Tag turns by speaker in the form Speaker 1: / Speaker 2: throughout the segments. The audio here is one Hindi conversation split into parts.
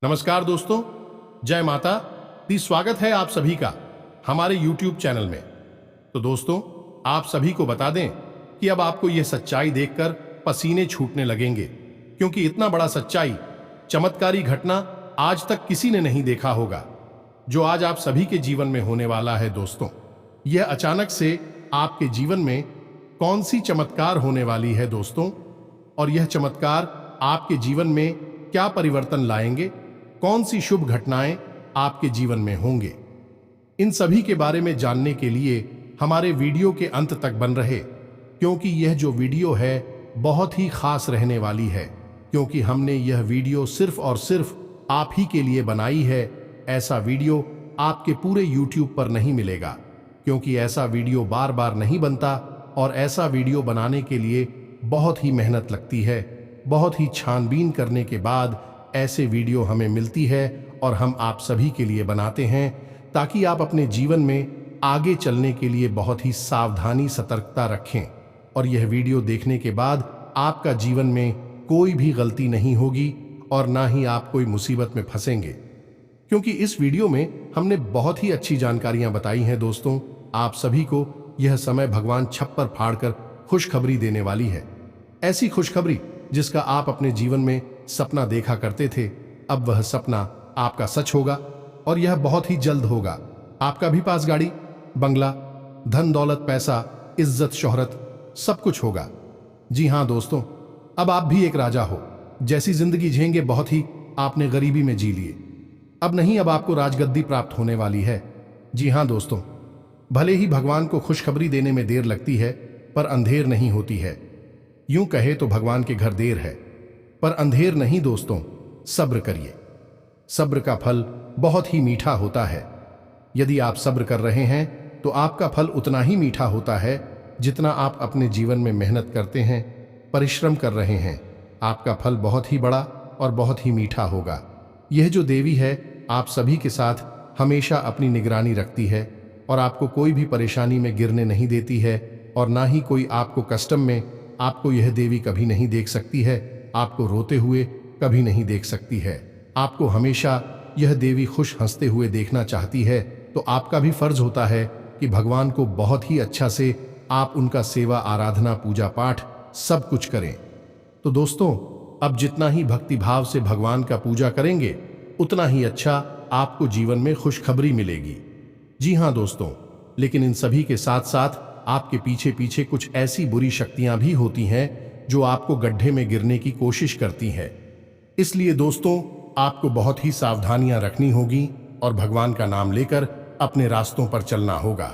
Speaker 1: नमस्कार दोस्तों, जय माता दी। स्वागत है आप सभी का हमारे YouTube चैनल में। तो दोस्तों, आप सभी को बता दें कि अब आपको यह सच्चाई देखकर पसीने छूटने लगेंगे, क्योंकि इतना बड़ा सच्चाई, चमत्कारी घटना आज तक किसी ने नहीं देखा होगा, जो आज आप सभी के जीवन में होने वाला है। दोस्तों, यह अचानक से आपके जीवन में कौन सी चमत्कार होने वाली है दोस्तों, और यह चमत्कार आपके जीवन में क्या परिवर्तन लाएंगे, कौन सी शुभ घटनाएं आपके जीवन में होंगे, इन सभी के बारे में जानने के लिए हमारे वीडियो के अंत तक बन रहे, क्योंकि यह जो वीडियो है बहुत ही खास रहने वाली है, क्योंकि हमने यह वीडियो सिर्फ और सिर्फ आप ही के लिए बनाई है। ऐसा वीडियो आपके पूरे YouTube पर नहीं मिलेगा, क्योंकि ऐसा वीडियो बार बार नहीं बनता, और ऐसा वीडियो बनाने के लिए बहुत ही मेहनत लगती है। बहुत ही छानबीन करने के बाद ऐसे वीडियो हमें मिलती है, और हम आप सभी के लिए बनाते हैं, ताकि आप अपने जीवन में आगे चलने के लिए बहुत ही सावधानी सतर्कता रखें, और यह वीडियो देखने के बाद आपका जीवन में कोई भी गलती नहीं होगी, और ना ही आप कोई मुसीबत में फंसेंगे, क्योंकि इस वीडियो में हमने बहुत ही अच्छी जानकारियां बताई हैं। दोस्तों, आप सभी को यह समय भगवान छप्पर फाड़कर खुशखबरी देने वाली है। ऐसी खुशखबरी जिसका आप अपने जीवन में सपना देखा करते थे, अब वह सपना आपका सच होगा, और यह बहुत ही जल्द होगा। आपका भी पास गाड़ी, बंगला, धन दौलत, पैसा, इज्जत, शोहरत, सब कुछ होगा। जी हां दोस्तों, अब आप भी एक राजा हो जैसी जिंदगी जिएंगे। बहुत ही आपने गरीबी में जी लिए, अब नहीं, अब आपको राजगद्दी प्राप्त होने वाली है। जी हां दोस्तों, भले ही भगवान को खुशखबरी देने में देर लगती है, पर अंधेर नहीं होती है। यूं कहे तो भगवान के घर देर है, पर अंधेर नहीं दोस्तों। सब्र करिए, सब्र का फल बहुत ही मीठा होता है। यदि आप सब्र कर रहे हैं तो आपका फल उतना ही मीठा होता है जितना आप अपने जीवन में मेहनत करते हैं, परिश्रम कर रहे हैं। आपका फल बहुत ही बड़ा और बहुत ही मीठा होगा। यह जो देवी है आप सभी के साथ हमेशा अपनी निगरानी रखती है, और आपको कोई भी परेशानी में गिरने नहीं देती है, और ना ही कोई आपको कष्ट में आपको यह देवी कभी नहीं देख सकती है। आपको रोते हुए कभी नहीं देख सकती है। आपको हमेशा यह देवी खुश हंसते हुए देखना चाहती है। तो आपका भी फर्ज होता है कि भगवान को बहुत ही अच्छा से आप उनका सेवा, आराधना, पूजा पाठ सब कुछ करें। तो दोस्तों, अब जितना ही भक्ति भाव से भगवान का पूजा करेंगे, उतना ही अच्छा आपको जीवन में खुशखबरी मिलेगी। जी हां दोस्तों, लेकिन इन सभी के साथ साथ आपके पीछे पीछे कुछ ऐसी बुरी शक्तियां भी होती हैं जो आपको गड्ढे में गिरने की कोशिश करती हैं। इसलिए दोस्तों, आपको बहुत ही सावधानियां रखनी होगी, और भगवान का नाम लेकर अपने रास्तों पर चलना होगा।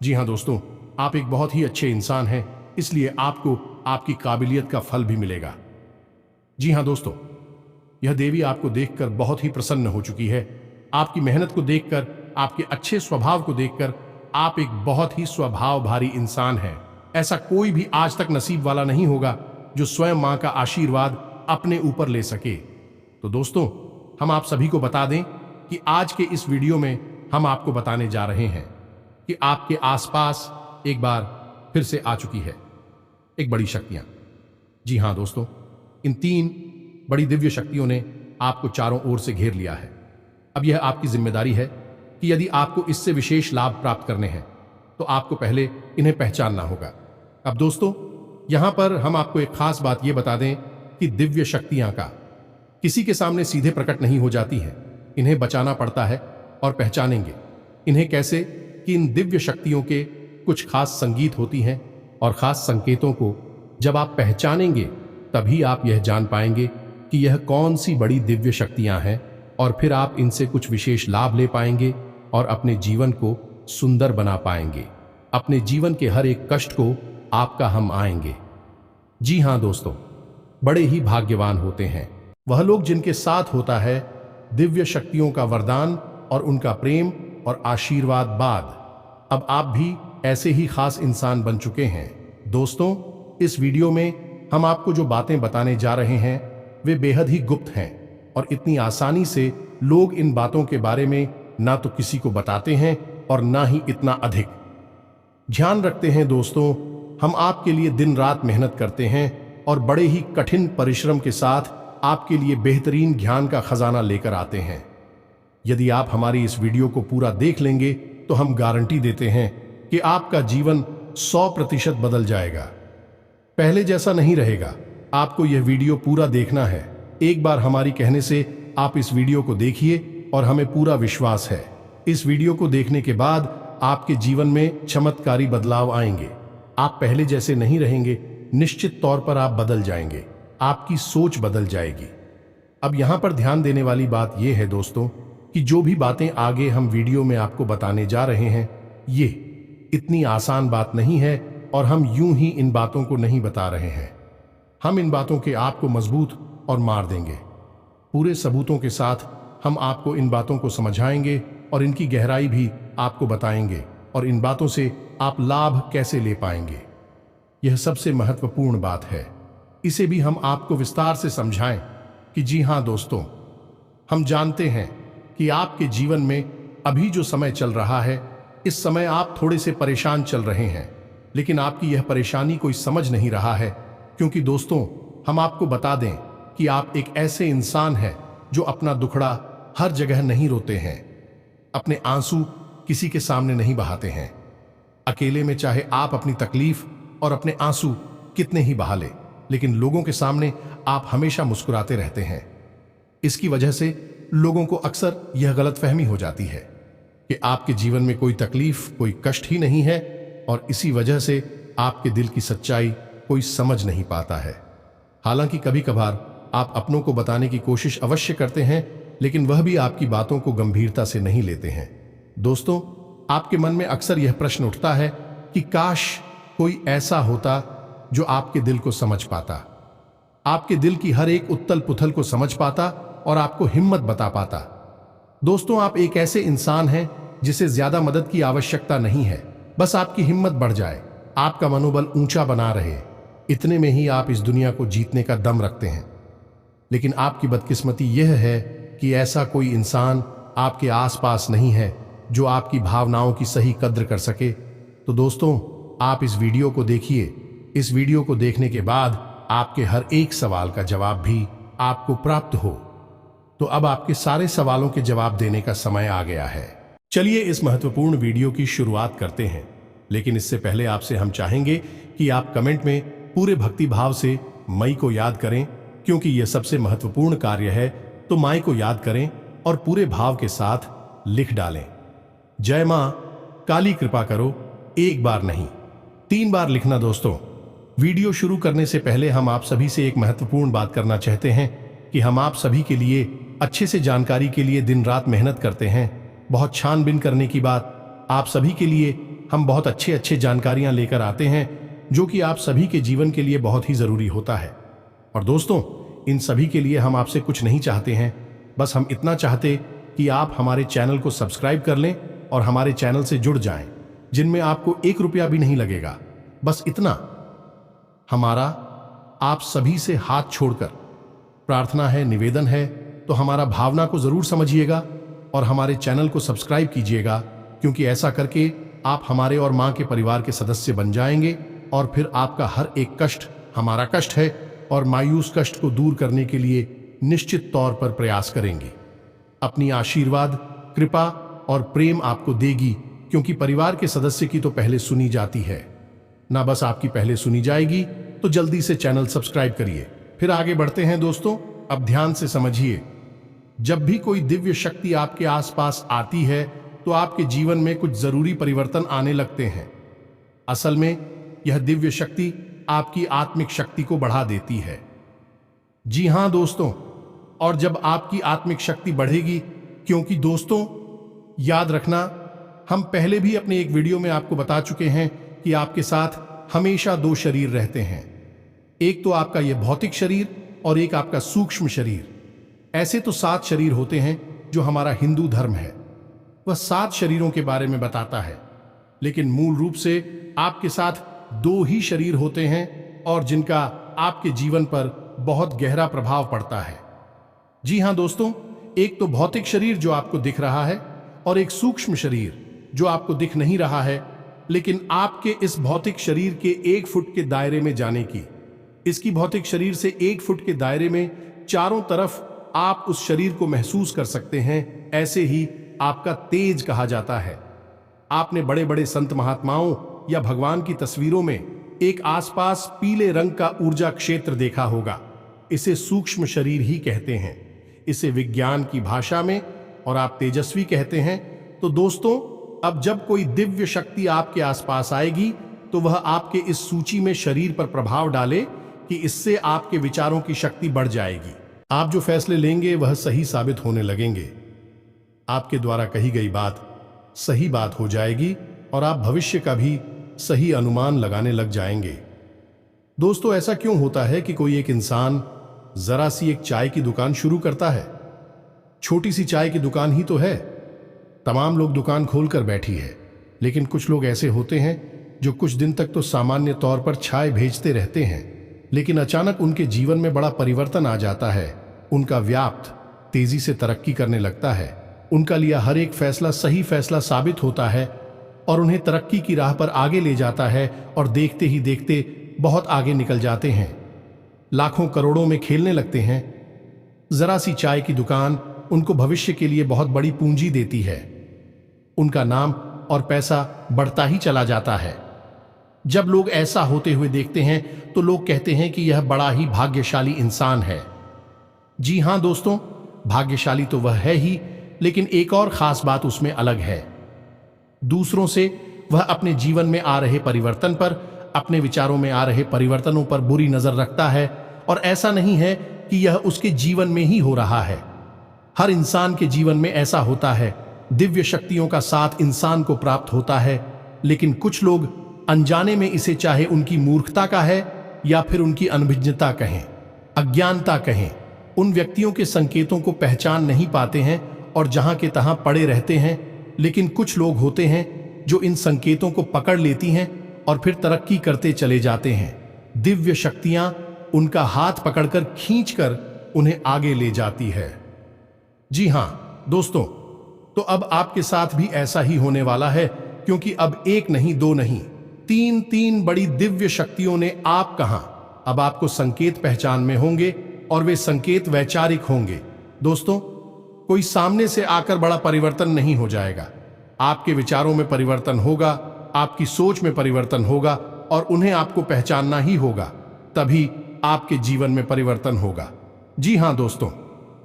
Speaker 1: जी हां दोस्तों, आप एक बहुत ही अच्छे इंसान हैं, इसलिए आपको आपकी काबिलियत का फल भी मिलेगा। जी हां दोस्तों, यह देवी आपको देखकर बहुत ही प्रसन्न हो चुकी है। आपकी मेहनत को देखकर, आपके अच्छे स्वभाव को देखकर, आप एक बहुत ही स्वभाव भारी इंसान हैं। ऐसा कोई भी आज तक नसीब वाला नहीं होगा जो स्वयं मां का आशीर्वाद अपने ऊपर ले सके। तो दोस्तों, हम आप सभी को बता दें कि आज के इस वीडियो में हम आपको बताने जा रहे हैं कि आपके आसपास एक बार फिर से आ चुकी है एक बड़ी शक्तियां। जी हां दोस्तों, इन 3 बड़ी दिव्य शक्तियों ने आपको चारों ओर से घेर लिया है। अब यह आपकी जिम्मेदारी है कि यदि आपको इससे विशेष लाभ प्राप्त करने हैं, तो आपको पहले इन्हें पहचानना होगा। अब दोस्तों, यहां पर हम आपको एक खास बात यह बता दें कि दिव्य शक्तियां का किसी के सामने सीधे प्रकट नहीं हो जाती हैं। इन्हें बचाना पड़ता है, और पहचानेंगे इन्हें कैसे कि इन दिव्य शक्तियों के कुछ खास संगीत होती हैं, और खास संकेतों को जब आप पहचानेंगे तभी आप यह जान पाएंगे कि यह कौन सी बड़ी दिव्य शक्तियां हैं, और फिर आप इनसे कुछ विशेष लाभ ले पाएंगे और अपने जीवन को सुंदर बना पाएंगे। अपने जीवन के हर एक कष्ट को आपका हम आएंगे। जी हां दोस्तों, बड़े ही भाग्यवान होते हैं वह लोग जिनके साथ होता है दिव्य शक्तियों का वरदान और उनका प्रेम और आशीर्वाद बाद। अब आप भी ऐसे ही खास इंसान बन चुके हैं। दोस्तों, इस वीडियो में हम आपको जो बातें बताने जा रहे हैं वे बेहद ही गुप्त हैं, और इतनी आसानी से लोग इन बातों के बारे में ना तो किसी को बताते हैं और ना ही इतना अधिक ध्यान रखते हैं। दोस्तों, हम आपके लिए दिन रात मेहनत करते हैं, और बड़े ही कठिन परिश्रम के साथ आपके लिए बेहतरीन ज्ञान का खजाना लेकर आते हैं। यदि आप हमारी इस वीडियो को पूरा देख लेंगे तो हम गारंटी देते हैं कि आपका जीवन 100% बदल जाएगा, पहले जैसा नहीं रहेगा। आपको यह वीडियो पूरा देखना है। एक बार हमारी कहने से आप इस वीडियो को देखिए और हमें पूरा विश्वास है इस वीडियो को देखने के बाद आपके जीवन में चमत्कारी बदलाव आएंगे। आप पहले जैसे नहीं रहेंगे, निश्चित तौर पर आप बदल जाएंगे, आपकी सोच बदल जाएगी। अब यहां पर ध्यान देने वाली बात यह है दोस्तों कि जो भी बातें आगे हम वीडियो में आपको बताने जा रहे हैं, ये इतनी आसान बात नहीं है और हम यूं ही इन बातों को नहीं बता रहे हैं। हम इन बातों के आपको मजबूत और मार देंगे। पूरे सबूतों के साथ हम आपको इन बातों को समझाएंगे और इनकी गहराई भी आपको बताएंगे और इन बातों से आप लाभ कैसे ले पाएंगे। यह सबसे महत्वपूर्ण बात है। इसे भी हम आपको विस्तार से समझाएं कि जी हां दोस्तों, हम जानते हैं कि आपके जीवन में अभी जो समय चल रहा है, इस समय आप थोड़े से परेशान चल रहे हैं, लेकिन आपकी यह परेशानी कोई समझ नहीं रहा है। क्योंकि दोस्तों, हम आपको बता दें कि आप एक ऐसे इंसान हैं जो अपना दुखड़ा हर जगह नहीं रोते हैं, अपने आंसू किसी के सामने नहीं बहाते हैं। अकेले में चाहे आप अपनी तकलीफ और अपने आंसू कितने ही बहा ले, लेकिन लोगों के सामने आप हमेशा मुस्कुराते रहते हैं। इसकी वजह से लोगों को अक्सर यह गलतफहमी हो जाती है कि आपके जीवन में कोई तकलीफ, कोई कष्ट ही नहीं है और इसी वजह से आपके दिल की सच्चाई कोई समझ नहीं पाता है। हालांकि कभी कभार आप अपनों को बताने की कोशिश अवश्य करते हैं, लेकिन वह भी आपकी बातों को गंभीरता से नहीं लेते हैं। दोस्तों, आपके मन में अक्सर यह प्रश्न उठता है कि काश कोई ऐसा होता जो आपके दिल को समझ पाता, आपके दिल की हर एक उथल पुथल को समझ पाता और आपको हिम्मत बता पाता। दोस्तों, आप एक ऐसे इंसान हैं जिसे ज्यादा मदद की आवश्यकता नहीं है, बस आपकी हिम्मत बढ़ जाए, आपका मनोबल ऊंचा बना रहे, इतने में ही आप इस दुनिया को जीतने का दम रखते हैं। लेकिन आपकी बदकिस्मती यह है कि ऐसा कोई इंसान आपके आसपास नहीं है जो आपकी भावनाओं की सही कद्र कर सके। तो दोस्तों, आप इस वीडियो को देखिए। इस वीडियो को देखने के बाद आपके हर एक सवाल का जवाब भी आपको प्राप्त हो। तो अब आपके सारे सवालों के जवाब देने का समय आ गया है। चलिए इस महत्वपूर्ण वीडियो की शुरुआत करते हैं, लेकिन इससे पहले आपसे हम चाहेंगे कि आप कमेंट में पूरे भक्ति भाव से मई को याद करें, क्योंकि यह सबसे महत्वपूर्ण कार्य है। तो माई को याद करें और पूरे भाव के साथ लिख डालें, जय मां काली कृपा करो। एक बार नहीं, 3 बार लिखना। दोस्तों, वीडियो शुरू करने से पहले हम आप सभी से एक महत्वपूर्ण बात करना चाहते हैं कि हम आप सभी के लिए अच्छे से जानकारी के लिए दिन रात मेहनत करते हैं। बहुत छानबीन करने की बात, आप सभी के लिए हम बहुत अच्छे जानकारियां लेकर आते हैं जो कि आप सभी के जीवन के लिए बहुत ही जरूरी होता है। और दोस्तों, इन सभी के लिए हम आपसे कुछ नहीं चाहते हैं, बस हम इतना चाहते कि आप हमारे चैनल को सब्सक्राइब कर लें और हमारे चैनल से जुड़ जाएं, जिनमें आपको 1 रुपया भी नहीं लगेगा। बस इतना हमारा आप सभी से हाथ छोड़कर प्रार्थना है, निवेदन है। तो हमारा भावना को जरूर समझिएगा और हमारे चैनल को सब्सक्राइब कीजिएगा, क्योंकि ऐसा करके आप हमारे और मां के परिवार के सदस्य बन जाएंगे और फिर आपका हर एक कष्ट हमारा कष्ट है और मायूस कष्ट को दूर करने के लिए निश्चित तौर पर प्रयास करेंगे। अपनी आशीर्वाद, कृपा और प्रेम आपको देगी, क्योंकि परिवार के सदस्य की तो पहले सुनी जाती है ना, बस आपकी पहले सुनी जाएगी। तो जल्दी से चैनल सब्सक्राइब करिए। फिर आगे बढ़ते हैं दोस्तों। अब ध्यान से समझिए, जब भी कोई दिव्य शक्ति आपके आसपास आती है तो आपके जीवन में कुछ जरूरी परिवर्तन आने लगते हैं। असल में यह दिव्य शक्ति आपकी आत्मिक शक्ति को बढ़ा देती है। जी हां दोस्तों, और जब आपकी आत्मिक शक्ति बढ़ेगी, क्योंकि दोस्तों याद रखना, हम पहले भी अपने एक वीडियो में आपको बता चुके हैं कि आपके साथ हमेशा 2 शरीर रहते हैं। एक तो आपका यह भौतिक शरीर और एक आपका सूक्ष्म शरीर। ऐसे तो 7 शरीर होते हैं जो हमारा हिंदू धर्म है, वह 7 शरीरों के बारे में बताता है, लेकिन मूल रूप से आपके साथ 2 ही शरीर होते हैं और जिनका आपके जीवन पर बहुत गहरा प्रभाव पड़ता है। जी हां दोस्तों, एक तो भौतिक शरीर जो आपको दिख रहा है और एक सूक्ष्म शरीर जो आपको दिख नहीं रहा है, लेकिन आपके इस भौतिक शरीर के 1 फुट के दायरे में जाने की, इसकी भौतिक शरीर से 1 फुट के दायरे में चारों तरफ आप उस शरीर को महसूस कर सकते हैं, ऐसे ही आपका तेज कहा जाता है। आपने बड़े बड़े संत महात्माओं या भगवान की तस्वीरों में एक आसपास पीले रंग का ऊर्जा क्षेत्र देखा होगा। इसे सूक्ष्म शरीर ही कहते हैं, इसे विज्ञान की भाषा में, और आप तेजस्वी कहते हैं। तो दोस्तों, अब जब कोई दिव्य शक्ति आपके आसपास आएगी तो वह आपके इस सूची में शरीर पर प्रभाव डाले कि इससे आपके विचारों की शक्ति बढ़ जाएगी। आप जो फैसले लेंगे वह सही साबित होने लगेंगे। आपके द्वारा कही गई बात सही बात हो जाएगी और आप भविष्य का भी सही अनुमान लगाने लग जाएंगे। दोस्तों, ऐसा क्यों होता है कि कोई एक इंसान जरा सी एक चाय की दुकान शुरू करता है? छोटी सी चाय की दुकान ही तो है, तमाम लोग दुकान खोलकर बैठी है, लेकिन कुछ लोग ऐसे होते हैं जो कुछ दिन तक तो सामान्य तौर पर चाय भेजते रहते हैं, लेकिन अचानक उनके जीवन में बड़ा परिवर्तन आ जाता है। उनका व्यापार तेजी से तरक्की करने लगता है, उनका लिया हर एक फैसला सही फैसला साबित होता है और उन्हें तरक्की की राह पर आगे ले जाता है, और देखते ही देखते बहुत आगे निकल जाते हैं, लाखों करोड़ों में खेलने लगते हैं। जरा सी चाय की दुकान उनको भविष्य के लिए बहुत बड़ी पूंजी देती है। उनका नाम और पैसा बढ़ता ही चला जाता है। जब लोग ऐसा होते हुए देखते हैं तो लोग कहते हैं कि यह बड़ा ही भाग्यशाली इंसान है। जी हां दोस्तों, भाग्यशाली तो वह है ही, लेकिन एक और खास बात उसमें अलग है। दूसरों से वह अपने जीवन में आ रहे परिवर्तन पर, अपने विचारों में आ रहे परिवर्तनों पर बुरी नजर रखता है, और ऐसा नहीं है कि यह उसके जीवन में ही हो रहा है। हर इंसान के जीवन में ऐसा होता है। दिव्य शक्तियों का साथ इंसान को प्राप्त होता है, लेकिन कुछ लोग अनजाने में इसे, चाहे उनकी मूर्खता का है या फिर उनकी अनभिज्ञता कहें, अज्ञानता कहें, उन व्यक्तियों के संकेतों को पहचान नहीं पाते हैं और जहां के तहां पड़े रहते हैं। लेकिन कुछ लोग होते हैं जो इन संकेतों को पकड़ लेती हैं और फिर तरक्की करते चले जाते हैं। दिव्य शक्तियां उनका हाथ पकड़कर खींचकर उन्हें आगे ले जाती है। जी हां दोस्तों, तो अब आपके साथ भी ऐसा ही होने वाला है, क्योंकि अब एक नहीं, दो नहीं, तीन बड़ी दिव्य शक्तियों ने आप कहां, अब आपको संकेत पहचान में होंगे, और वे संकेत वैचारिक होंगे। दोस्तों, कोई सामने से आकर बड़ा परिवर्तन नहीं हो जाएगा। आपके विचारों में परिवर्तन होगा, आपकी सोच में परिवर्तन होगा, और उन्हें आपको पहचानना ही होगा, तभी आपके जीवन में परिवर्तन होगा। जी हां दोस्तों,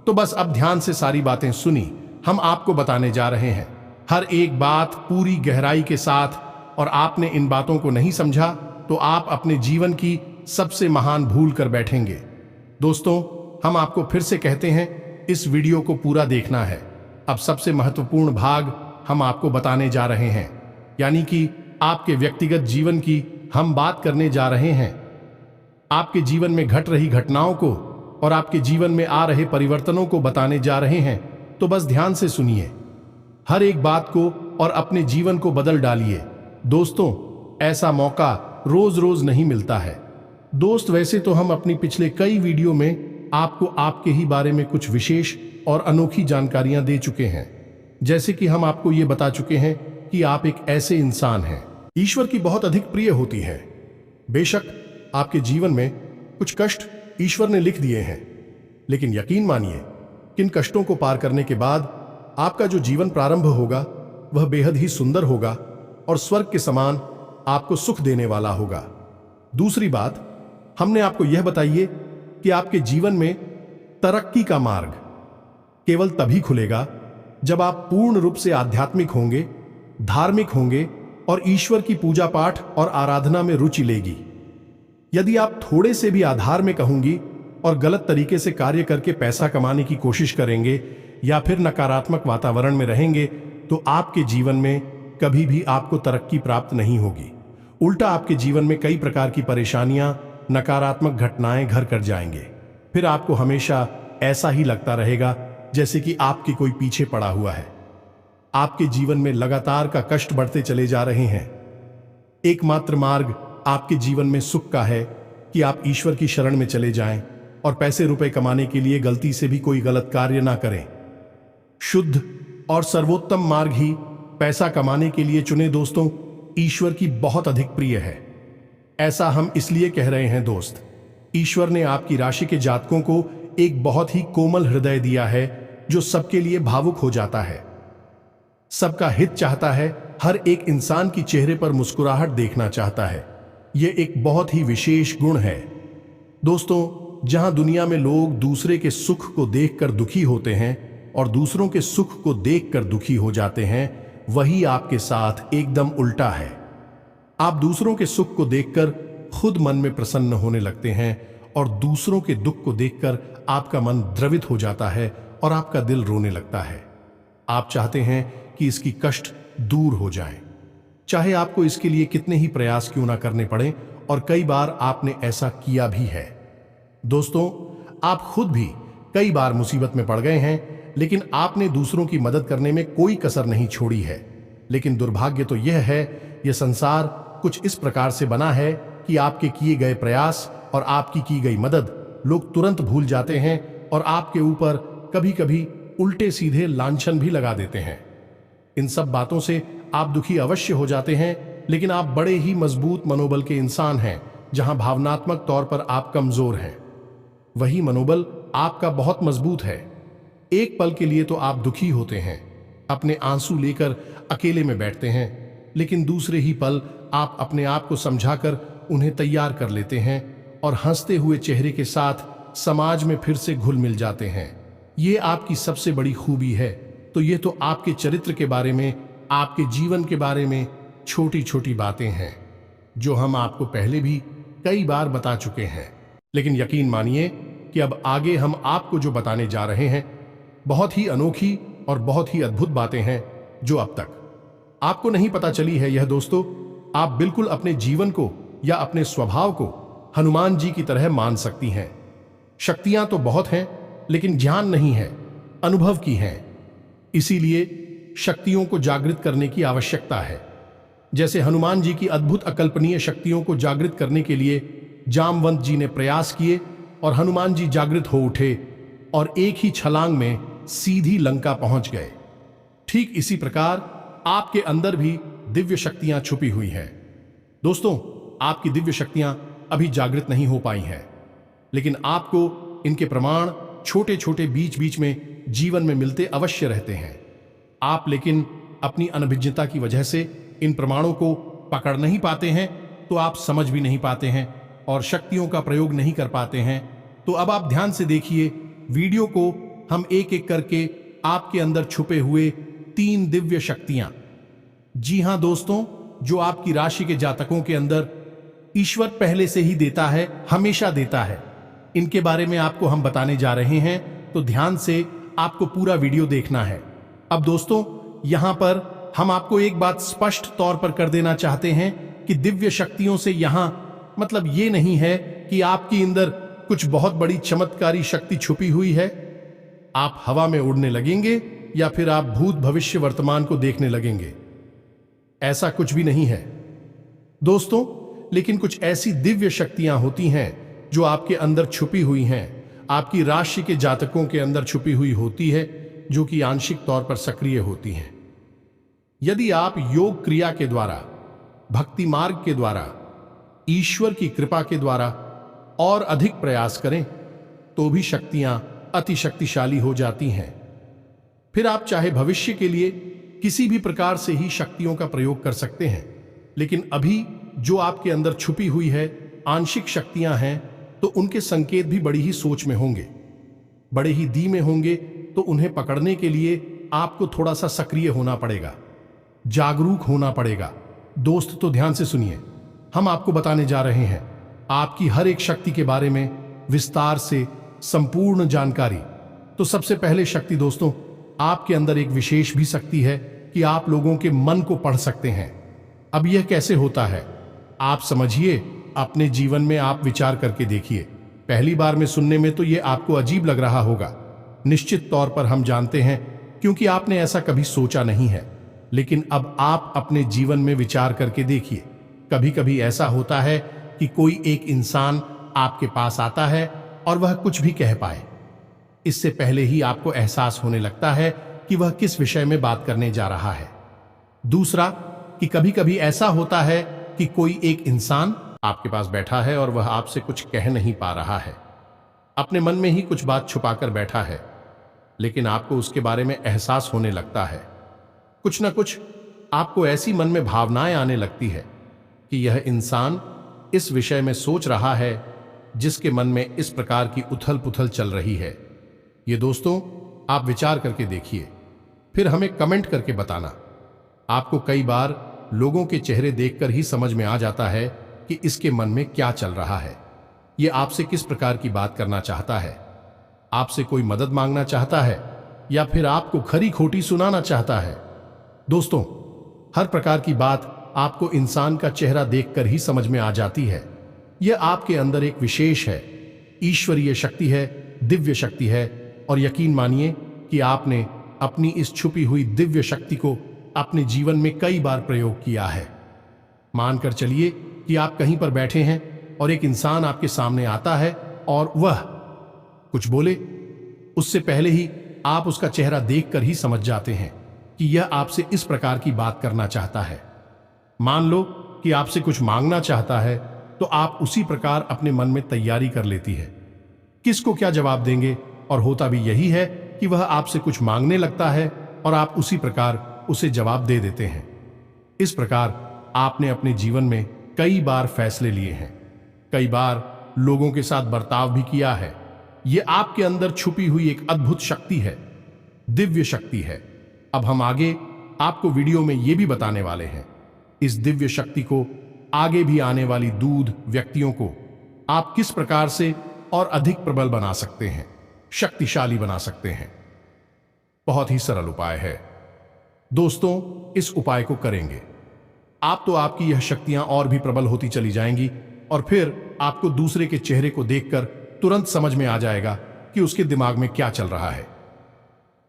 Speaker 1: तो बस अब ध्यान से सारी बातें सुनी, हम आपको बताने जा रहे हैं हर एक बात पूरी गहराई के साथ, और आपने इन बातों को नहीं समझा तो आप अपने जीवन की सबसे महान भूल कर बैठेंगे। दोस्तों, हम आपको फिर से कहते हैं, इस वीडियो को पूरा देखना है। अब सबसे महत्वपूर्ण भाग हम आपको बताने जा रहे हैं, यानी कि आपके व्यक्तिगत जीवन की हम बात करने जा रहे हैं। आपके जीवन में घट रही घटनाओं को और आपके जीवन में आ रहे परिवर्तनों को बताने जा रहे हैं, तो बस ध्यान से सुनिए हर एक बात को और अपने जीवन को बदल डालिए। दोस्तों, ऐसा मौका रोज रोज नहीं मिलता है। दोस्त, वैसे तो हम अपनी पिछले कई वीडियो में आपको आपके ही बारे में कुछ विशेष और अनोखी जानकारियां दे चुके हैं, जैसे कि हम आपको ये बता चुके हैं कि आप एक ऐसे इंसान हैं ईश्वर की बहुत अधिक प्रिय होती है। बेशक आपके जीवन में कुछ कष्ट ईश्वर ने लिख दिए हैं, लेकिन यकीन मानिए, किन कष्टों को पार करने के बाद आपका जो जीवन प्रारंभ होगा वह बेहद ही सुंदर होगा और स्वर्ग के समान आपको सुख देने वाला होगा। दूसरी बात, हमने आपको यह बताइए कि आपके जीवन में तरक्की का मार्ग केवल तभी खुलेगा जब आप पूर्ण रूप से आध्यात्मिक होंगे, धार्मिक होंगे और ईश्वर की पूजा पाठ और आराधना में रुचि लेगी। यदि आप थोड़े से भी अधार्मिक होंगी और गलत तरीके से कार्य करके पैसा कमाने की कोशिश करेंगे या फिर नकारात्मक वातावरण में रहेंगे, तो आपके जीवन में कभी भी आपको तरक्की प्राप्त नहीं होगी। उल्टा आपके जीवन में कई प्रकार की परेशानियां, नकारात्मक घटनाएं घर कर जाएंगे। फिर आपको हमेशा ऐसा ही लगता रहेगा जैसे कि आपके कोई पीछे पड़ा हुआ है। आपके जीवन में लगातार का कष्ट बढ़ते चले जा रहे हैं। एकमात्र मार्ग आपके जीवन में सुख का है कि आप ईश्वर की शरण में चले जाएं और पैसे रुपए कमाने के लिए गलती से भी कोई गलत कार्य ना करें। शुद्ध और सर्वोत्तम मार्ग ही पैसा कमाने के लिए चुने। दोस्तों, ईश्वर की बहुत अधिक प्रिय है। ऐसा हम इसलिए कह रहे हैं दोस्त, ईश्वर ने आपकी राशि के जातकों को एक बहुत ही कोमल हृदय दिया है जो सबके लिए भावुक हो जाता है, सबका हित चाहता है, हर एक इंसान की चेहरे पर मुस्कुराहट देखना चाहता है। यह एक बहुत ही विशेष गुण है। दोस्तों, जहां दुनिया में लोग दूसरे के सुख को देखकर दुखी होते हैं और दूसरों के सुख को देखकर दुखी हो जाते हैं, वही आपके साथ एकदम उल्टा है। आप दूसरों के सुख को देखकर खुद मन में प्रसन्न होने लगते हैं और दूसरों के दुख को देखकर आपका मन द्रवित हो जाता है और आपका दिल रोने लगता है। आप चाहते हैं कि इसकी कष्ट दूर हो जाए, चाहे आपको इसके लिए कितने ही प्रयास क्यों ना करने पड़े, और कई बार आपने ऐसा किया भी है। दोस्तों, आप खुद भी कई बार मुसीबत में पड़ गए हैं, लेकिन आपने दूसरों की मदद करने में कोई कसर नहीं छोड़ी है। लेकिन दुर्भाग्य तो यह है, यह संसार कुछ इस प्रकार से बना है कि आपके किए गए प्रयास और आपकी की गई मदद लोग तुरंत भूल जाते हैं और आपके ऊपर कभी कभी उल्टे सीधे लांछन भी लगा देते हैं। इन सब बातों से आप दुखी अवश्य हो जाते हैं, लेकिन आप बड़े ही मजबूत मनोबल के इंसान हैं। जहां भावनात्मक तौर पर आप कमजोर हैं, वही मनोबल आपका बहुत मजबूत है। एक पल के लिए तो आप दुखी होते हैं, अपने आंसू लेकर अकेले में बैठते हैं, लेकिन दूसरे ही पल आप अपने आप को समझाकर उन्हें तैयार कर लेते हैं और हंसते हुए चेहरे के साथ समाज में फिर से घुल मिल जाते हैं। ये आपकी सबसे बड़ी खूबी है। तो ये तो आपके चरित्र के बारे में, आपके जीवन के बारे में छोटी छोटी बातें हैं जो हम आपको पहले भी कई बार बता चुके हैं। लेकिन यकीन मानिए कि अब आगे हम आपको जो बताने जा रहे हैं, बहुत ही अनोखी और बहुत ही अद्भुत बातें हैं जो अब तक आपको नहीं पता चली है। यह दोस्तों, आप बिल्कुल अपने जीवन को या अपने स्वभाव को हनुमान जी की तरह मान सकती हैं। शक्तियां तो बहुत हैं, लेकिन ज्ञान नहीं है, अनुभव की हैं। इसीलिए शक्तियों को जागृत करने की आवश्यकता है। जैसे हनुमान जी की अद्भुत अकल्पनीय शक्तियों को जागृत करने के लिए जामवंत जी ने प्रयास किए और हनुमान जी जागृत हो उठे और एक ही छलांग में सीधी लंका पहुंच गए। ठीक इसी प्रकार आपके अंदर भी दिव्य शक्तियां छुपी हुई हैं। दोस्तों, आपकी दिव्य शक्तियां अभी जागृत नहीं हो पाई हैं, लेकिन आपको इनके प्रमाण छोटे छोटे बीच बीच में जीवन में मिलते अवश्य रहते हैं। आप लेकिन अपनी अनभिज्ञता की वजह से इन प्रमाणों को पकड़ नहीं पाते हैं, तो आप समझ भी नहीं पाते हैं और शक्तियों का प्रयोग नहीं कर पाते हैं। तो अब आप ध्यान से देखिए वीडियो को, हम एक एक करके आपके अंदर छुपे हुए 3 दिव्य शक्तियां, जी हां दोस्तों, जो आपकी राशि के जातकों के अंदर ईश्वर पहले से ही देता है, हमेशा देता है, इनके बारे में आपको हम बताने जा रहे हैं। तो ध्यान से आपको पूरा वीडियो देखना है। अब दोस्तों, यहां पर हम आपको एक बात स्पष्ट तौर पर कर देना चाहते हैं कि दिव्य शक्तियों से यहां मतलब ये नहीं है कि आपके अंदर कुछ बहुत बड़ी चमत्कारी शक्ति छुपी हुई है। आप हवा में उड़ने लगेंगे या फिर आप भूत भविष्य वर्तमान को देखने लगेंगे, ऐसा कुछ भी नहीं है दोस्तों। लेकिन कुछ ऐसी दिव्य शक्तियां होती हैं जो आपके अंदर छुपी हुई हैं, आपकी राशि के जातकों के अंदर छुपी हुई होती है, जो कि आंशिक तौर पर सक्रिय होती हैं। यदि आप योग क्रिया के द्वारा, भक्ति मार्ग के द्वारा, ईश्वर की कृपा के द्वारा और अधिक प्रयास करें, तो भी शक्तियां अति शक्तिशाली हो जाती हैं। फिर आप चाहे भविष्य के लिए किसी भी प्रकार से ही शक्तियों का प्रयोग कर सकते हैं, लेकिन अभी जो आपके अंदर छुपी हुई है आंशिक शक्तियां हैं, तो उनके संकेत भी बड़ी ही सोच में होंगे, बड़े ही धीमे होंगे। तो उन्हें पकड़ने के लिए आपको थोड़ा सा सक्रिय होना पड़ेगा, जागरूक होना पड़ेगा। दोस्त, तो ध्यान से सुनिए, हम आपको बताने जा रहे हैं आपकी हर एक शक्ति के बारे में विस्तार से संपूर्ण जानकारी। तो सबसे पहले शक्ति दोस्तों, आपके अंदर एक विशेष भी शक्ति है कि आप लोगों के मन को पढ़ सकते हैं। अब यह कैसे होता है, आप समझिए, अपने जीवन में आप विचार करके देखिए। पहली बार में सुनने में तो यह आपको अजीब लग रहा होगा, निश्चित तौर पर हम जानते हैं, क्योंकि आपने ऐसा कभी सोचा नहीं है। लेकिन अब आप अपने जीवन में विचार करके देखिए। कभी कभी ऐसा होता है कि कोई एक इंसान आपके पास आता है और वह कुछ भी कह पाए, इससे पहले ही आपको एहसास होने लगता है कि वह किस विषय में बात करने जा रहा है। दूसरा, कि कभी कभी ऐसा होता है कि कोई एक इंसान आपके पास बैठा है और वह आपसे कुछ कह नहीं पा रहा है, अपने मन में ही कुछ बात छुपाकर बैठा है, लेकिन आपको उसके बारे में एहसास होने लगता है। कुछ न कुछ आपको ऐसी मन में भावनाएं आने लगती है कि यह इंसान इस विषय में सोच रहा है जिसके मन में इस प्रकार की उथल पुथल चल रही है। ये दोस्तों, आप विचार करके देखिए, फिर हमें कमेंट करके बताना। आपको कई बार लोगों के चेहरे देखकर ही समझ में आ जाता है कि इसके मन में क्या चल रहा है। ये आपसे किस प्रकार की बात करना चाहता है, आपसे कोई मदद मांगना चाहता है या फिर आपको खरी खोटी सुनाना चाहता है। दोस्तों, हर प्रकार की बात आपको इंसान का चेहरा देखकर ही समझ में आ जाती है। यह आपके अंदर एक विशेष है, ईश्वरीय शक्ति है, दिव्य शक्ति है। और यकीन मानिए कि आपने अपनी इस छुपी हुई दिव्य शक्ति को अपने जीवन में कई बार प्रयोग किया है। मानकर चलिए कि आप कहीं पर बैठे हैं और एक इंसान आपके सामने आता है और वह कुछ बोले, उससे पहले ही आप उसका चेहरा देखकर ही समझ जाते हैं कि यह आपसे इस प्रकार की बात करना चाहता है। मान लो कि आपसे कुछ मांगना चाहता है, तो आप उसी प्रकार अपने मन में तैयारी कर लेती है किसको क्या जवाब देंगे, और होता भी यही है कि वह आपसे कुछ मांगने लगता है और आप उसी प्रकार उसे जवाब दे देते हैं। इस प्रकार आपने अपने जीवन में कई बार फैसले लिए हैं, कई बार लोगों के साथ बर्ताव भी किया है। यह आपके अंदर छुपी हुई एक अद्भुत शक्ति है, दिव्य शक्ति है। अब हम आगे आपको वीडियो में यह भी बताने वाले हैं, इस दिव्य शक्ति को आगे भी आने वाली दूध व्यक्तियों को आप किस प्रकार से और अधिक प्रबल बना सकते हैं, शक्तिशाली बना सकते हैं। बहुत ही सरल उपाय है दोस्तों, इस उपाय को करेंगे आप तो आपकी यह शक्तियां और भी प्रबल होती चली जाएंगी और फिर आपको दूसरे के चेहरे को देखकर तुरंत समझ में आ जाएगा कि उसके दिमाग में क्या चल रहा है।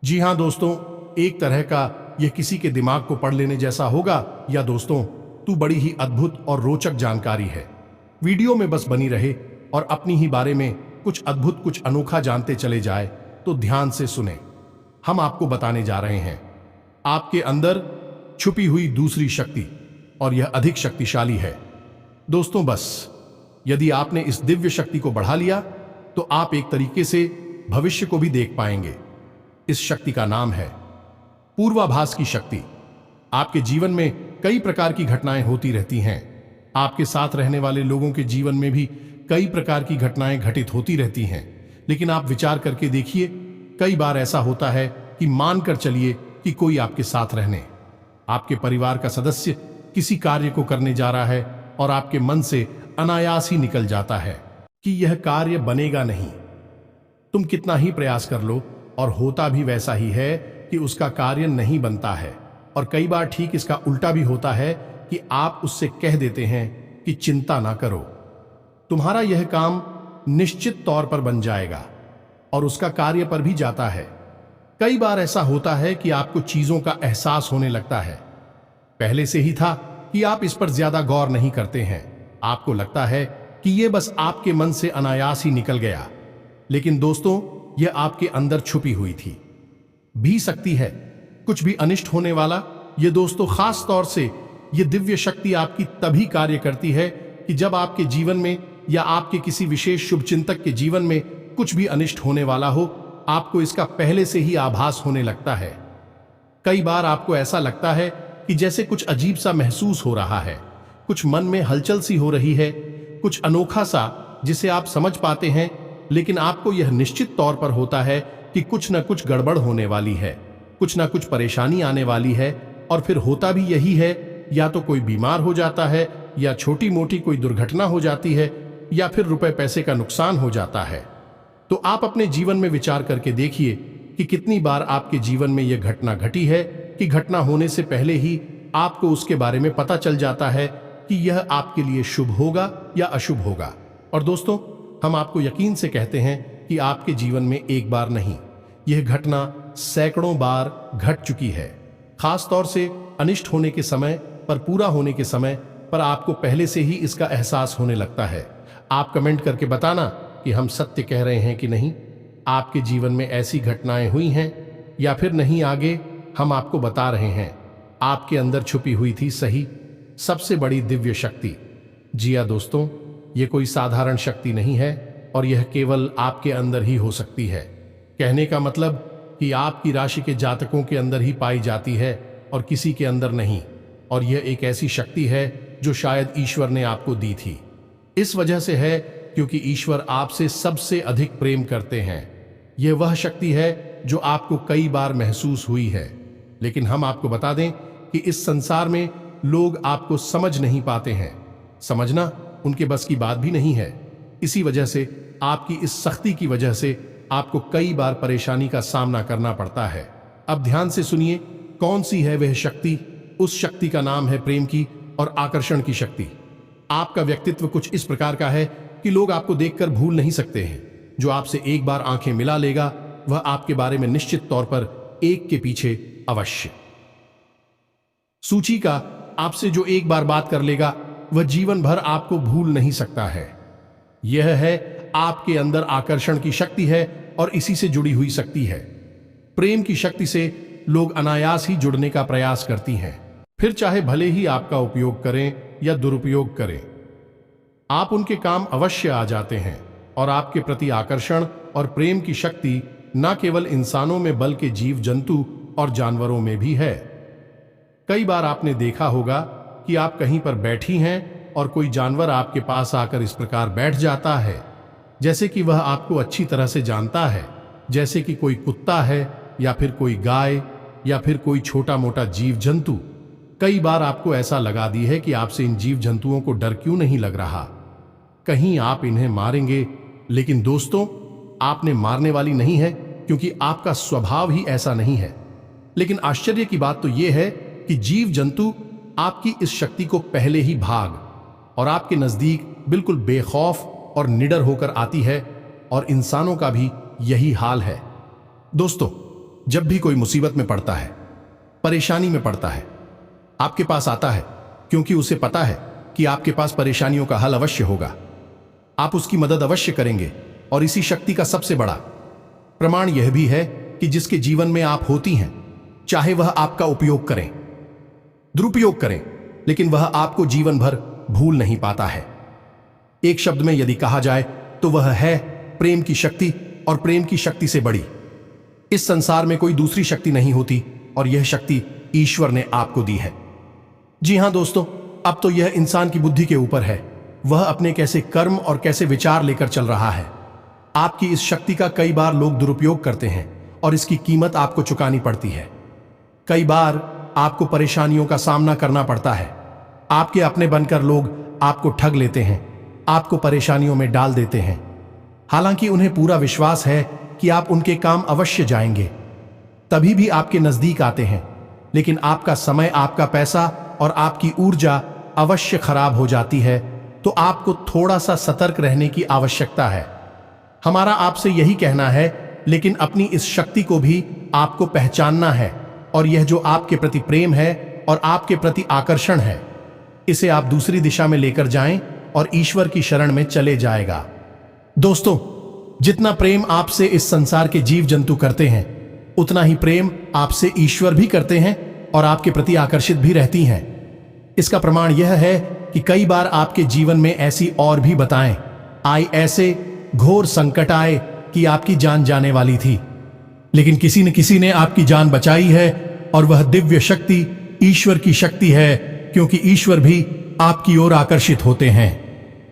Speaker 1: जी हां दोस्तों, एक तरह का यह किसी के दिमाग को पढ़ लेने जैसा होगा या दोस्तों तू बड़ी ही अद्भुत और रोचक जानकारी है। वीडियो में बस बनी रहे और अपनी ही बारे में कुछ अद्भुत कुछ अनोखा जानते चले जाए तो ध्यान से सुने। हम आपको बताने जा रहे हैं आपके अंदर छुपी हुई दूसरी शक्ति, और यह अधिक शक्तिशाली है। दोस्तों, बस यदि आपने इस दिव्य शक्ति को बढ़ा लिया तो आप एक तरीके से भविष्य को भी देख पाएंगे। इस शक्ति का नाम है पूर्वाभास की शक्ति। आपके जीवन में कई प्रकार की घटनाएं होती रहती हैं। आपके साथ रहने वाले लोगों के जीवन में भी कई प्रकार की घटनाएं घटित होती रहती हैं, लेकिन आप विचार करके देखिए, कई बार ऐसा होता है कि मानकर चलिए कि कोई आपके साथ रहने, आपके परिवार का सदस्य किसी कार्य को करने जा रहा है और आपके मन से अनायास ही निकल जाता है कि यह कार्य बनेगा नहीं। तुम कितना ही प्रयास कर लो और होता भी वैसा ही है कि उसका कार्य नहीं बनता है। और कई बार ठीक इसका उल्टा भी होता है कि आप उससे कह देते हैं कि चिंता ना करो, तुम्हारा यह काम निश्चित तौर पर बन जाएगा, और उसका कार्य पर भी जाता है। कई बार ऐसा होता है कि आपको चीजों का एहसास होने लगता है, पहले से ही था कि आप इस पर ज्यादा गौर नहीं करते हैं। आपको लगता है कि यह बस आपके मन से अनायास ही निकल गया, लेकिन दोस्तों यह आपके अंदर छुपी हुई थी भी सकती है। कुछ भी अनिष्ट होने वाला, ये दोस्तों खास तौर से ये दिव्य शक्ति आपकी तभी कार्य करती है कि जब आपके जीवन में या आपके किसी विशेष शुभचिंतक के जीवन में कुछ भी अनिष्ट होने वाला हो, आपको इसका पहले से ही आभास होने लगता है। कई बार आपको ऐसा लगता है कि जैसे कुछ अजीब सा महसूस हो रहा है, कुछ मन में हलचल सी हो रही है, कुछ अनोखा सा जिसे आप समझ पाते हैं, लेकिन आपको यह निश्चित तौर पर होता है कि कुछ न कुछ गड़बड़ होने वाली है, कुछ ना कुछ परेशानी आने वाली है। और फिर होता भी यही है, या तो कोई बीमार हो जाता है, या छोटी मोटी कोई दुर्घटना हो जाती है, या फिर रुपए पैसे का नुकसान हो जाता है। तो आप अपने जीवन में विचार करके देखिए कि कितनी बार आपके जीवन में यह घटना घटी है कि घटना होने से पहले ही आपको उसके बारे में पता चल जाता है कि यह आपके लिए शुभ होगा या अशुभ होगा। और दोस्तों, हम आपको यकीन से कहते हैं कि आपके जीवन में एक बार नहीं, यह घटना सैकड़ों बार घट चुकी है। खास तौर से अनिष्ट होने के समय पर, पूरा होने के समय पर आपको पहले से ही इसका एहसास होने लगता है। आप कमेंट करके बताना कि हम सत्य कह रहे हैं कि नहीं, आपके जीवन में ऐसी घटनाएं हुई हैं या फिर नहीं। आगे हम आपको बता रहे हैं आपके अंदर छुपी हुई थी सही सबसे बड़ी दिव्य शक्ति। जी हाँ दोस्तों, ये कोई साधारण शक्ति नहीं है, और यह केवल आपके अंदर ही हो सकती है। कहने का मतलब कि आपकी राशि के जातकों के अंदर ही पाई जाती है और किसी के अंदर नहीं। और यह एक ऐसी शक्ति है जो शायद ईश्वर ने आपको दी थी। इस वजह से है क्योंकि ईश्वर आपसे सबसे अधिक प्रेम करते हैं। यह वह शक्ति है जो आपको कई बार महसूस हुई है, लेकिन हम आपको बता दें कि इस संसार में लोग आपको समझ नहीं पाते हैं। समझना उनके बस की बात भी नहीं है। इसी वजह से आपकी इस सख्ती की वजह से आपको कई बार परेशानी का सामना करना पड़ता है। अब ध्यान से सुनिए, कौन सी है वह शक्ति। उस शक्ति का नाम है प्रेम की और आकर्षण की शक्ति। आपका व्यक्तित्व कुछ इस प्रकार का है कि लोग आपको देखकर भूल नहीं सकते हैं। जो आपसे एक बार आंखें मिला लेगा वह आपके बारे में निश्चित तौर पर एक के पीछे अवश्य सूची का आपसे जो एक बार बात कर लेगा वह जीवन भर आपको भूल नहीं सकता है। यह है आपके अंदर आकर्षण की शक्ति है और इसी से जुड़ी हुई शक्ति है। प्रेम की शक्ति से लोग अनायास ही जुड़ने का प्रयास करती हैं, फिर चाहे भले ही आपका उपयोग करें या दुरुपयोग करें। आप उनके काम अवश्य आ जाते हैं और आपके प्रति आकर्षण और प्रेम की शक्ति न केवल इंसानों में बल्कि जीव जंतु और जानवरों में भी है। कई बार आपने देखा होगा कि आप कहीं पर बैठी हैं और कोई जानवर आपके पास आकर इस प्रकार बैठ जाता है जैसे कि वह आपको अच्छी तरह से जानता है, जैसे कि कोई कुत्ता है या फिर कोई गाय या फिर कोई छोटा मोटा जीव जंतु। कई बार आपको ऐसा लगा दी है कि आपसे इन जीव जंतुओं को डर क्यों नहीं लग रहा, कहीं आप इन्हें मारेंगे। लेकिन दोस्तों, आपने मारने वाली नहीं है क्योंकि आपका स्वभाव ही ऐसा नहीं है। लेकिन आश्चर्य की बात तो यह है कि जीव जंतु आपकी इस शक्ति को पहले ही भाग और आपके नजदीक बिल्कुल बेखौफ और निडर होकर आती है, और इंसानों का भी यही हाल है। दोस्तों, जब भी कोई मुसीबत में पड़ता है, परेशानी में पड़ता है, आपके पास आता है क्योंकि उसे पता है कि आपके पास परेशानियों का हल अवश्य होगा। आप उसकी मदद अवश्य करेंगे। और इसी शक्ति का सबसे बड़ा प्रमाण यह भी है कि जिसके जीवन में आप होती हैं, चाहे वह आपका उपयोग करें, दुरुपयोग करें, लेकिन वह आपको जीवन भर भूल नहीं पाता है। एक शब्द में यदि कहा जाए तो वह है प्रेम की शक्ति, और प्रेम की शक्ति से बड़ी इस संसार में कोई दूसरी शक्ति नहीं होती, और यह शक्ति ईश्वर ने आपको दी है। जी हां दोस्तों, अब तो यह इंसान की बुद्धि के ऊपर है, वह अपने कैसे कर्म और कैसे विचार लेकर चल रहा है। आपकी इस शक्ति का कई बार लोग दुरुपयोग करते हैं और इसकी कीमत आपको चुकानी पड़ती है। कई बार आपको परेशानियों का सामना करना पड़ता है। आपके अपने बनकर लोग आपको ठग लेते हैं, आपको परेशानियों में डाल देते हैं। हालांकि उन्हें पूरा विश्वास है कि आप उनके काम अवश्य जाएंगे, तभी भी आपके नजदीक आते हैं। लेकिन आपका समय, आपका पैसा और आपकी ऊर्जा अवश्य खराब हो जाती है, तो आपको थोड़ा सा सतर्क रहने की आवश्यकता है। हमारा आपसे यही कहना है, लेकिन अपनी इस शक्ति को भी आपको पहचानना है, और यह जो आपके प्रति प्रेम है और आपके प्रति आकर्षण है, इसे आप दूसरी दिशा में लेकर जाएं और ईश्वर की शरण में चले जाएगा। दोस्तों, जितना प्रेम आपसे इस संसार के जीव जंतु करते हैं, उतना ही प्रेम आपसे ईश्वर भी करते हैं और आपके प्रति आकर्षित भी रहती हैं। इसका प्रमाण यह है कि कई बार आपके जीवन में ऐसी और भी बताएं आई, ऐसे घोर संकट आए कि आपकी जान जाने वाली थी, लेकिन किसी ने आपकी जान बचाई है, और वह दिव्य शक्ति ईश्वर की शक्ति है, क्योंकि ईश्वर भी आपकी ओर आकर्षित होते हैं।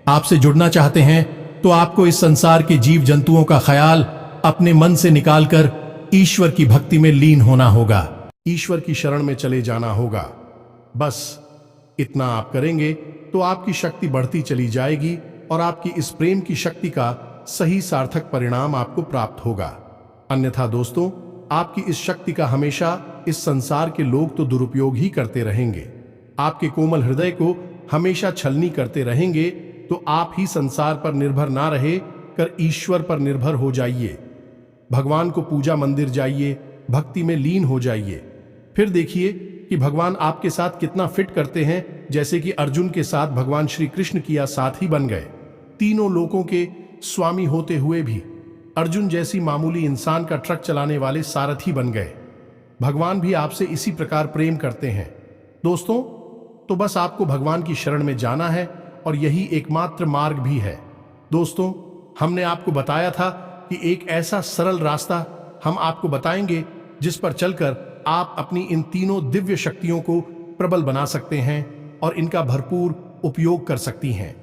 Speaker 1: आपसे जुड़ना चाहते हैं तो आपको इस संसार के जीव जंतुओं का ख्याल अपने मन से निकालकर ईश्वर की भक्ति में लीन होना होगा, ईश्वर की शरण में चले जाना होगा। बस इतना आप करेंगे तो आपकी शक्ति बढ़ती चली जाएगी और आपकी इस प्रेम की शक्ति का सही सार्थक परिणाम आपको प्राप्त होगा। अन्यथा दोस्तों, आपकी इस शक्ति का हमेशा इस संसार के लोग तो दुरुपयोग ही करते रहेंगे। आपके कोमल हृदय को हमेशा छलनी करते रहेंगे, तो आप ही संसार पर निर्भर ना रहे कर ईश्वर पर निर्भर हो जाइए। भगवान को पूजा मंदिर जाइए, भक्ति में लीन हो जाइए। फिर देखिए कि भगवान आपके साथ कितना फिट करते हैं, जैसे कि अर्जुन के साथ भगवान श्री कृष्ण किया साथी बन गए। तीनों लोकों के स्वामी होते हुए भी अर्जुन जैसी मामूली इंसान का ट्रक चलाने वाले सारथी बन गए। भगवान भी आपसे इसी प्रकार प्रेम करते हैं। दोस्तों, तो बस आपको भगवान की शरण में जाना है, और यही एकमात्र मार्ग भी है। दोस्तों, हमने आपको बताया था कि एक ऐसा सरल रास्ता हम आपको बताएंगे जिस पर चलकर आप अपनी इन तीनों दिव्य शक्तियों को प्रबल बना सकते हैं और इनका भरपूर उपयोग कर सकती हैं।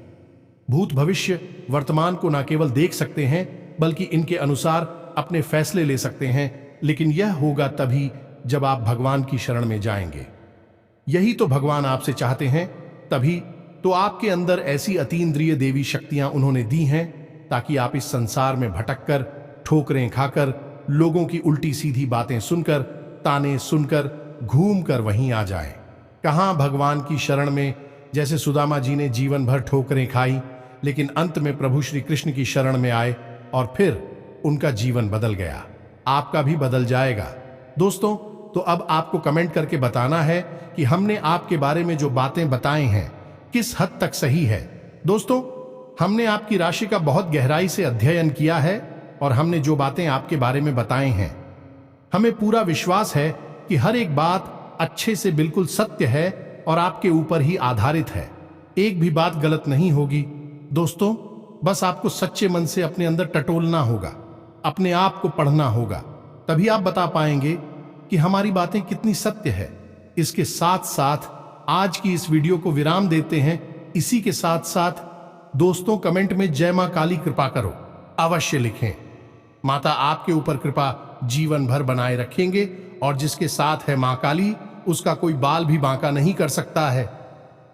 Speaker 1: भूत भविष्य वर्तमान को न केवल देख सकते हैं बल्कि इनके अनुसार अपने फैसले ले सकते हैं, लेकिन यह होगा तभी जब आप भगवान की शरण में जाएंगे। यही तो भगवान आपसे चाहते हैं, तभी तो आपके अंदर ऐसी अतीन्द्रिय देवी शक्तियां उन्होंने दी हैं ताकि आप इस संसार में भटककर, ठोकरें खाकर, लोगों की उल्टी सीधी बातें सुनकर, ताने सुनकर, घूमकर वहीं आ जाएं। कहां भगवान की शरण में, जैसे सुदामा जी ने जीवन भर ठोकरें खाई लेकिन अंत में प्रभु श्री कृष्ण की शरण में आए और फिर उनका जीवन बदल गया। आपका भी बदल जाएगा। दोस्तों, तो अब आपको कमेंट करके बताना है कि हमने आपके बारे में जो बातें बताई हैं किस हद तक सही है। दोस्तों, हमने आपकी राशि का बहुत गहराई से अध्ययन किया है और हमने जो बातें आपके बारे में बताई हैं, हमें पूरा विश्वास है कि हर एक बात अच्छे से बिल्कुल सत्य है और आपके ऊपर ही आधारित है। एक भी बात गलत नहीं होगी। दोस्तों, बस आपको सच्चे मन से अपने अंदर टटोलना होगा, अपने आप को पढ़ना होगा, तभी आप बता पाएंगे कि हमारी बातें कितनी सत्य है। इसके साथ साथ आज की इस वीडियो को विराम देते हैं। इसी के साथ साथ दोस्तों, कमेंट में जय मां काली कृपा करो अवश्य लिखें। माता आपके ऊपर कृपा जीवन भर बनाए रखेंगे और जिसके साथ है मां काली, उसका कोई बाल भी बांका नहीं कर सकता है।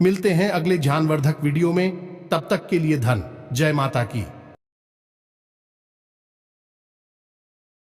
Speaker 1: मिलते हैं अगले ज्ञानवर्धक वीडियो में, तब तक के लिए धन जय माता की।